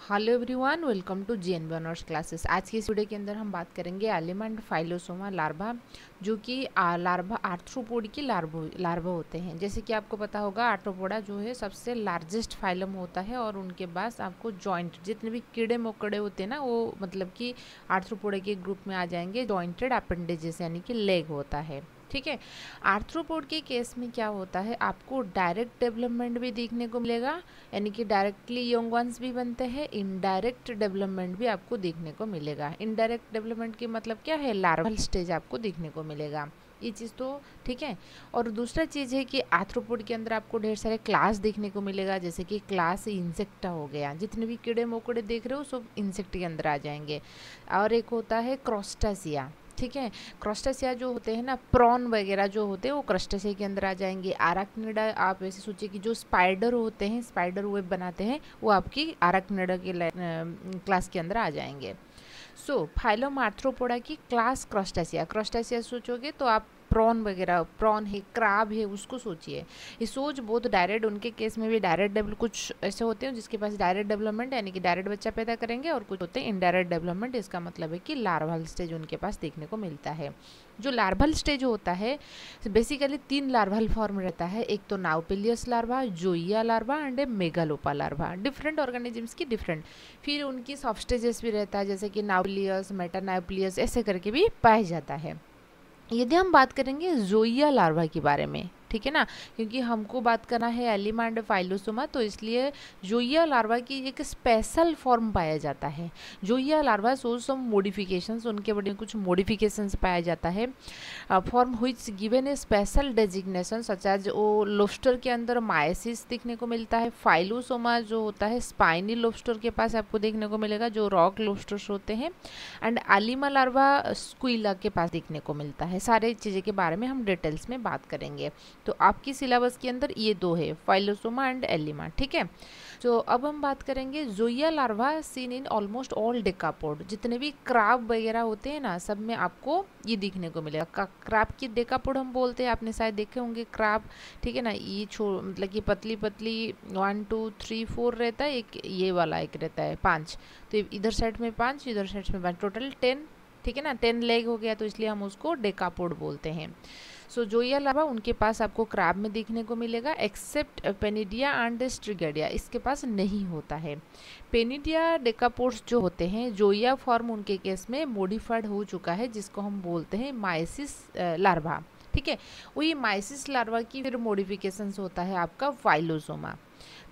Hello everyone, welcome to GNB honours classes. आज की इस वीडियो के अंदर हम बात करेंगे एलिमा एंड फाइलोसोमा लार्वा, जो कि लार्वा आर्थ्रोपोड की लार्वा होते हैं। जैसे कि आपको पता होगा, आर्थ्रोपोडा जो है सबसे लार्जेस्ट फाइलम होता है और उनके पास आपको जॉइंट जितने भी कीड़े मकोड़े होते हैं ना, वो मतलब कि आर्थ्रोपोडा के ग्रुप में आ जाएंगे। जॉइंटेड अपेंडेजेस यानी कि लेग होता है। ठीक है, आर्थ्रोपोड के केस में क्या होता है, आपको डायरेक्ट डेवलपमेंट भी देखने को मिलेगा, यानी कि डायरेक्टली यंग वंस भी बनते हैं। इनडायरेक्ट डेवलपमेंट भी आपको देखने को मिलेगा। इनडायरेक्ट डेवलपमेंट की मतलब क्या है, लार्वल स्टेज आपको देखने को मिलेगा। ये चीज़ तो ठीक है। और दूसरा चीज़ है कि आर्थ्रोपोड के अंदर आपको ढेर सारे क्लास देखने को मिलेगा, जैसे कि क्लास इंसेक्टा हो गया। जितने भी कीड़े मकोड़े देख रहे हो सब इंसेक्ट के अंदर आ जाएंगे। और एक होता है क्रस्टेशिया। ठीक है, क्रस्टेशिया जो होते हैं ना, प्रॉन वगैरह जो होते हैं, वो क्रस्टेशिया के अंदर आ जाएंगे। आराक्निडा, आप ऐसे सोचिए कि जो स्पाइडर होते हैं, स्पाइडर वेब बनाते हैं, वो आपकी आराक्निडा के क्लास के अंदर आ जाएंगे। सो फाइलम आर्थ्रोपोडा की क्लास क्रस्टेशिया। क्रस्टेशिया सोचोगे तो आप प्रॉन वगैरह, प्रॉन है, क्राब है, उसको सोचिए। ये सोच बहुत डायरेक्ट, उनके केस में भी डायरेक्ट डेवलप, कुछ ऐसे होते हैं जिसके पास डायरेक्ट डेवलपमेंट यानी कि डायरेक्ट बच्चा पैदा करेंगे, और कुछ होते हैं इनडायरेक्ट डेवलपमेंट। इसका मतलब है कि लार्वल स्टेज उनके पास देखने को मिलता है। जो लार्वल स्टेज होता है, बेसिकली 3 लार्वल फॉर्म रहता है। एक तो nauplius larva, zoea larva and a megalopa larva. Different organisms की डिफरेंट, फिर उनकी सब स्टेजेस भी रहता है, जैसे कि नाउपेलियस, मेटानाउपेलियस, ऐसे करके भी पाया जाता है। यदि हम बात करेंगे जोइया लार्वा के बारे में, ठीक है ना, क्योंकि हमको बात करना है एलिमा एंड फाइलोसोमा, तो इसलिए जोइया लार्वा की एक स्पेशल फॉर्म पाया जाता है। Zoea larva shows some modifications, उनके बॉडी में कुछ मॉडिफिकेशंस पाया जाता है। Form which given a special designation such as, वो लोब्स्टर के अंदर मायसिस देखने को मिलता है। फाइलोसोमा जो होता है स्पाइनी लोब्स्टर के पास आपको देखने को मिलेगा, जो रॉक लोब्स्टर्स होते हैं। एंड एलिमा लार्वा स्क्विला के पास देखने को मिलता है। सारे चीज़ें के बारे में हम डिटेल्स में बात करेंगे। तो आपकी सिलेबस के अंदर ये 2 है, फाइलोसोमा एंड एलिमा। ठीक है, तो अब हम बात करेंगे zoea larva seen in almost all decapod. जितने भी क्राब वगैरह होते हैं ना, सब में आपको ये दिखने को मिलेगा। क्राब की डेकापोड हम बोलते हैं, आपने शायद देखे होंगे क्राब। ठीक है ना, ये मतलब कि पतली पतली 1 2 3 4 रहता है, एक ये वाला एक रहता है 5। तो इधर साइड में 5, इधर साइड में 5, टोटल 10। ठीक है ना, 10 लेग हो गया, तो इसलिए हम उसको डेकापोड बोलते हैं। सो जोइया लार्वा उनके पास आपको क्राब में देखने को मिलेगा, एक्सेप्ट पेनिडिया एंड स्ट्रिगेडिया, इसके पास नहीं होता है। पेनिडिया डेकापोड्स जो होते हैं, जोइया फॉर्म उनके केस में मॉडिफाइड हो चुका है, जिसको हम बोलते हैं माइसिस लार्वा। ठीक है, वही माइसिस लार्वा की फिर मॉडिफिकेशंस होता है आपका फाइलोसोमा।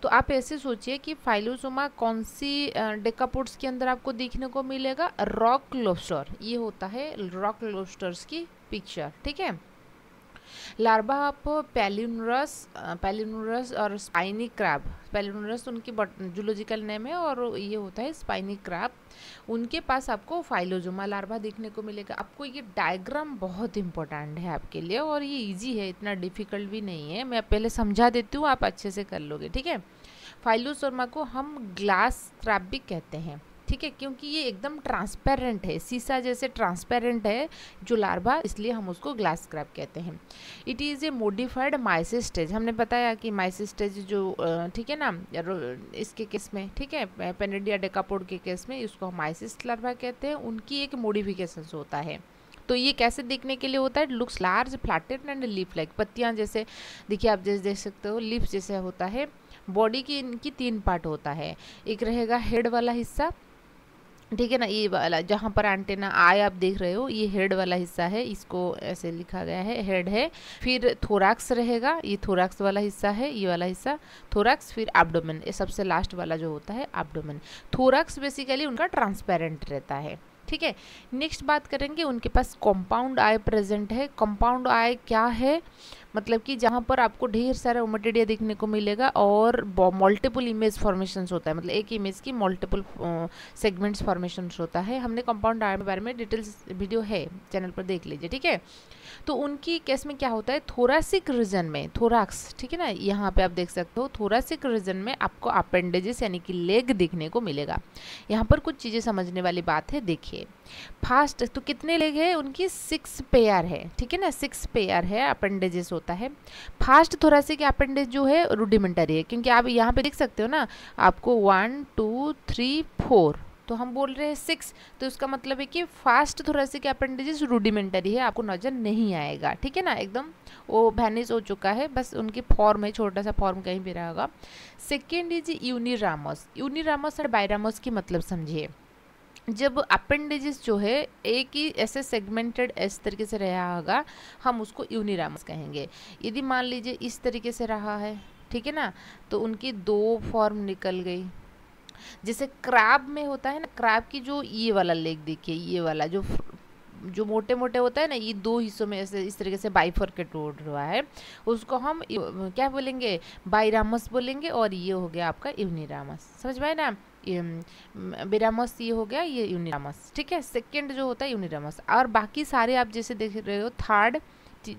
तो आप ऐसे सोचिए कि फाइलोसोमा कौन सी डेकापोड्स के अंदर आपको देखने को मिलेगा, रॉक लोब्स्टर। ये होता है रॉक लोब्स्टर्स की पिक्चर। ठीक है, लार्वा आप पैलिनुरस और स्पाइनी क्रैब, पैलिनुरस उनकी जूलॉजिकल नेम है, और ये होता है स्पाइनी क्रैब। उनके पास आपको फाइलोसोमा लार्वा देखने को मिलेगा। आपको ये डायग्राम बहुत इंपॉर्टेंट है आपके लिए, और ये इजी है, इतना डिफिकल्ट भी नहीं है। मैं पहले समझा देती हूँ, आप अच्छे से कर लोगे। ठीक है, फाइलोसोमा को हम ग्लास क्रैब भी कहते हैं। ठीक है, क्योंकि ये एकदम ट्रांसपेरेंट है, शीशा जैसे ट्रांसपेरेंट है जो लार्वा, इसलिए हम उसको ग्लास क्रैब कहते हैं। It is a modified माइसिस stage. हमने बताया कि माइसिस स्टेज जो ठीक है ना, इसके केस में, ठीक है, पेनिडिया डेकापोड के केस में इसको हम माइसिस लार्वा कहते हैं। उनकी एक मॉडिफिकेशन होता है। तो ये कैसे देखने के लिए होता है, looks large flatted and leaf like, पत्तियाँ जैसे देखिए, आप जैसे देख सकते हो लीफ जैसे होता है। बॉडी की इनकी 3 पार्ट होता है। एक रहेगा हेड वाला हिस्सा, ठीक है ना, ये वाला जहाँ पर एंटेना आई आप देख रहे हो, ये हेड वाला हिस्सा है, इसको ऐसे लिखा गया है, हेड है। फिर थोरैक्स रहेगा, ये थोरैक्स वाला हिस्सा है, ये वाला हिस्सा थोरैक्स। फिर एब्डोमेन, ये सबसे लास्ट वाला जो होता है एब्डोमेन। थोरैक्स बेसिकली उनका ट्रांसपेरेंट रहता है। ठीक है, नेक्स्ट बात करेंगे, उनके पास कंपाउंड आई प्रेजेंट है। कंपाउंड आई क्या है, मतलब कि जहाँ पर आपको ढेर सारा ओमेटिडिया देखने को मिलेगा और मल्टीपल इमेज फॉर्मेशंस होता है, मतलब एक इमेज की मल्टीपल सेगमेंट्स फॉर्मेशंस होता है। हमने कंपाउंड आई के बारे में डिटेल्स वीडियो है, चैनल पर देख लीजिए। ठीक है, तो उनकी केस में क्या होता है, थोरासिक रीजन में, थोराक्स, ठीक है ना, यहाँ पे आप देख सकते हो, थोरासिक रीजन में आपको अपेंडेजेस यानी कि लेग देखने को मिलेगा। यहाँ पर कुछ चीज़ें समझने वाली बात है, देखिए। फास्ट तो कितने लेग है उनकी, 6 पेयर है। ठीक है ना, 6 पेयर है अपेंडेजेस होता होता है। फास्ट थोरेसिक अपेंडिज जो है रूडिमेंटरी है, क्योंकि आप यहाँ पे देख सकते हो ना, आपको 1 2 3 4 तो हम बोल रहे हैं 6, तो इसका मतलब है कि फास्ट थोरेसिक अपेंडिजेस रूडिमेंटरी है, आपको नजर नहीं आएगा, ठीक है ना, एकदम वो वैनिश हो चुका है, बस उनकी फॉर्म है, छोटा सा फॉर्म कहीं भी रहा होगा। Second is यूनिरामस। यूनिरामस और बायरामस की मतलब समझिए, जब अपेंडिजेस जो है एक ही ऐसे सेगमेंटेड इस तरीके से रहा होगा, हम उसको यूनिरामस कहेंगे। यदि मान लीजिए इस तरीके से रहा है, ठीक है ना, तो उनकी 2 फॉर्म निकल गई। जैसे क्रैब में होता है ना, क्रैब की जो ये वाला लेग देखिए, ये वाला जो मोटे मोटे होता है ना, ये 2 हिस्सों में ऐसे इस तरीके से बाइफरकेट हो रहा है, उसको हम क्या बोलेंगे, बाइरामस बोलेंगे, और ये हो गया आपका यूनिरामस। समझ में आए ना, बिरामस ये हो गया, ये यूनिरामस, ठीक है। सेकंड जो होता है यूनिरामस, और बाकी सारे आप जैसे देख रहे हो, थर्ड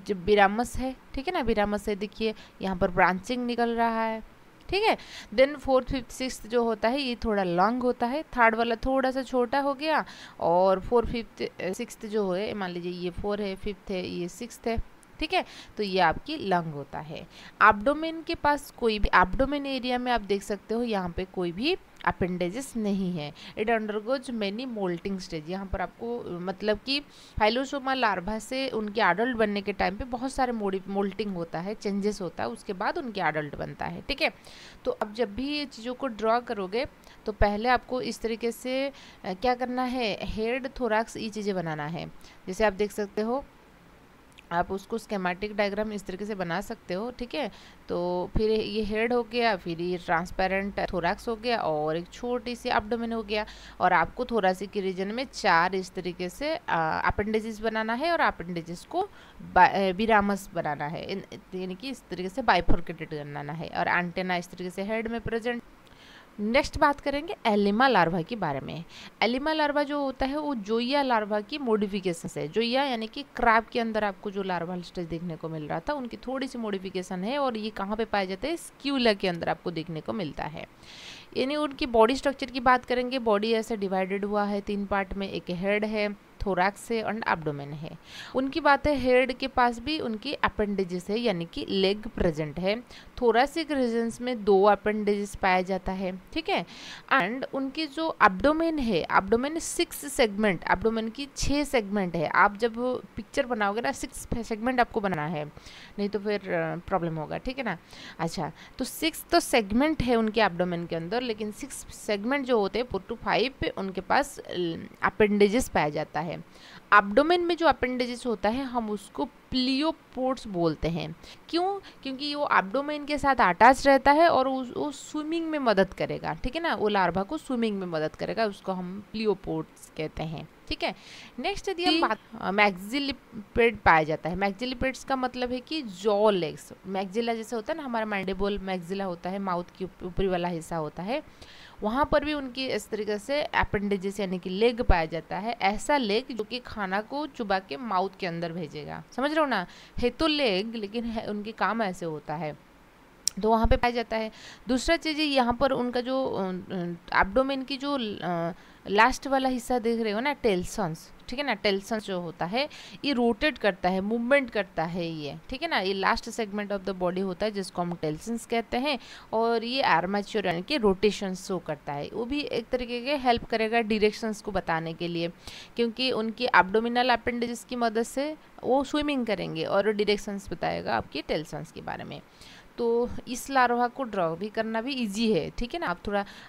जब बिरामस है, ठीक है ना, बिरामस है, देखिए यहाँ पर ब्रांचिंग निकल रहा है, ठीक है। देन 4th 5th 6th जो होता है ये थोड़ा लॉन्ग होता है, थर्ड वाला थोड़ा सा छोटा हो गया, और 4th 5th 6th जो है, मान लीजिए ये 4 है, 5th है, ये 6th है, ठीक है, तो ये आपकी लंग होता है। एब्डोमेन के पास कोई भी, एब्डोमेन एरिया में आप देख सकते हो यहाँ पे कोई भी अपेंडेजेस नहीं है। It undergoes many moulting stage, यहाँ पर आपको मतलब कि फाइलोसोमा लार्वा से उनके एडल्ट बनने के टाइम पे बहुत सारे मोल्टिंग होता है, चेंजेस होता है, उसके बाद उनके एडल्ट बनता है, ठीक है। तो अब जब भी ये चीज़ों को ड्रॉ करोगे तो पहले आपको इस तरीके से क्या करना है, हेड थोरैक्स ये चीज़ें बनाना है। जैसे आप देख सकते हो, आप उसको स्केमेटिक डायग्राम इस तरीके से बना सकते हो, ठीक है। तो फिर ये हेड हो गया, फिर ये ट्रांसपेरेंट थोरैक्स हो गया, और एक छोटी सी एब्डोमेन हो गया, और आपको थोरैसिक के रीजन में 4 इस तरीके से अपेंडिजेस बनाना है, और अपेंडिजेस को बिरामस बनाना है, यानी कि इस तरीके से बाइफरकेटेड बनाना है, और एंटेना इस तरीके से हेड में प्रेजेंट। नेक्स्ट बात करेंगे एलिमा लार्वा के बारे में। एलिमा लार्वा जो होता है वो जोइया लार्वा की मॉडिफिकेशन है। जोइया यानी कि क्रैब के अंदर आपको जो लार्वा स्टेज देखने को मिल रहा था, उनकी थोड़ी सी मॉडिफिकेशन है, और ये कहाँ पे पाए जाते हैं, स्क्यूला के अंदर आपको देखने को मिलता है। यानी उनकी बॉडी स्ट्रक्चर की बात करेंगे, बॉडी ऐसे डिवाइडेड हुआ है 3 पार्ट में, एक हेड है, थोरैक्स है, और एब्डोमेन है। उनकी बात है, हेड के पास भी उनकी अपेंडेजेस है, यानी कि लेग प्रेजेंट है। थोरैसिक रीजन्स में 2 अपेंडेजेस पाया जाता है, ठीक है। एंड उनकी जो एब्डोमेन है, एब्डोमेन 6 सेगमेंट, एब्डोमेन की 6 सेगमेंट है। आप जब पिक्चर बनाओगे ना, 6 सेगमेंट आपको बनाना है, नहीं तो फिर प्रॉब्लम होगा, ठीक है ना। अच्छा, तो 6 तो सेगमेंट है उनके एब्डोमेन के अंदर, लेकिन 6 सेगमेंट जो होते हैं 4 to 5 उनके पास अपेंडेजेस पाया जाता है। एब्डोमेन में जो अपेंडेजेस होता है हम उसको प्लियोपोड्स बोलते हैं। क्यों? क्योंकि वो एब्डोमेन के साथ अटैच रहता है, और वो स्विमिंग में मदद करेगा, ठीक है ना, वो लार्वा को स्विमिंग में मदद करेगा, उसको हम प्लियोपोड्स कहते हैं, ठीक है। नेक्स्ट यदि हम बात, मैक्सिलिपेड पाया जाता है। मैक्सिलिपेड्स का मतलब है कि जॉ लेग्स, मैक्सिला जैसे होता है ना, हमारा मैंडिबल मैक्सिला होता है, माउथ की ऊपरी वाला हिस्सा होता है, वहाँ पर भी उनकी इस तरीके से अपेंडेजेस यानी कि लेग पाया जाता है। ऐसा लेग जो कि खाना को चुबा के माउथ के अंदर भेजेगा, समझ रहे हो ना, है तो लेग लेकिन है, उनके काम ऐसे होता है, तो वहाँ पे पाया जाता है। दूसरा चीज़ यहाँ पर उनका जो एब्डोमेन की जो लास्ट वाला हिस्सा देख रहे हो ना, टेल्सन्स, ठीक है ना, टेल्सन्स जो होता है ये रोटेट करता है, मूवमेंट करता है ये, ठीक है ना, ये last segment of the body होता है जिसको हम टेल्सन्स कहते हैं, और ये आर्मेचर यानी कि रोटेशन शो करता है। वो भी एक तरीके के हेल्प करेगा डायरेक्शंस को बताने के लिए, क्योंकि उनकी एब्डोमिनल अपेंडेजेस की मदद से वो स्विमिंग करेंगे और डायरेक्शंस बताएगा आपकी टेल्सन्स के बारे में। तो इस लार्वा को ड्रॉ भी करना भी इजी है, ठीक है ना।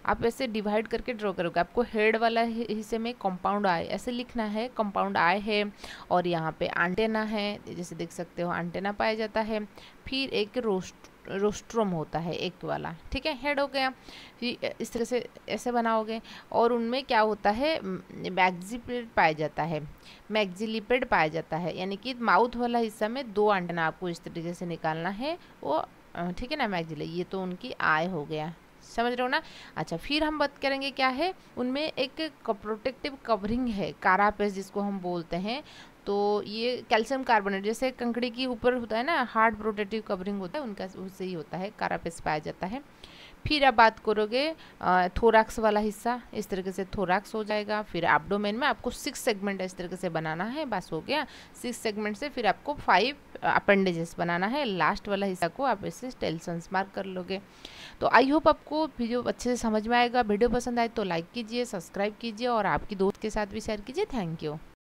आप ऐसे डिवाइड करके ड्रॉ करोगे, आपको हेड वाला हिस्से में कंपाउंड आई ऐसे लिखना है, कंपाउंड आई है, और यहाँ पे एंटेना है, जैसे देख सकते हो एंटेना पाया जाता है। फिर एक रोस्ट्रोम होता है एक वाला, ठीक है, हेड हो गया। फिर इस तरह से ऐसे बनाओगे, और उनमें क्या होता है, मैक्सिलिपेड पाया जाता है, मैक्सिलिपेड पाया जाता है, यानी कि माउथ वाला हिस्सा में 2 एंटेना आपको इस तरीके से निकालना है, वो ठीक है ना, मैक्सिला, ये तो उनकी आय हो गया, समझ रहे हो ना। अच्छा, फिर हम बात करेंगे क्या है, उनमें एक प्रोटेक्टिव कवरिंग है, कारापेस जिसको हम बोलते हैं। तो ये कैल्शियम कार्बोनेट जैसे कंकड़ी की ऊपर होता है ना, हार्ड प्रोटेक्टिव कवरिंग होता है, उनका उससे ही होता है, कारापेस पाया जाता है। फिर आप बात करोगे थोरैक्स वाला हिस्सा, इस तरीके से थोरैक्स हो जाएगा। फिर एब्डोमेन में आपको 6 सेगमेंट इस तरीके से बनाना है, बस हो गया। 6 सेगमेंट से फिर आपको 5 अपेंडेजेस बनाना है, लास्ट वाला हिस्सा को आप इससे टेल्सन्स मार्क कर लोगे। तो आई होप आपको वीडियो अच्छे से समझ में आएगा। वीडियो पसंद आए तो लाइक कीजिए, सब्सक्राइब कीजिए और आपकी दोस्त के साथ भी शेयर कीजिए। Thank you.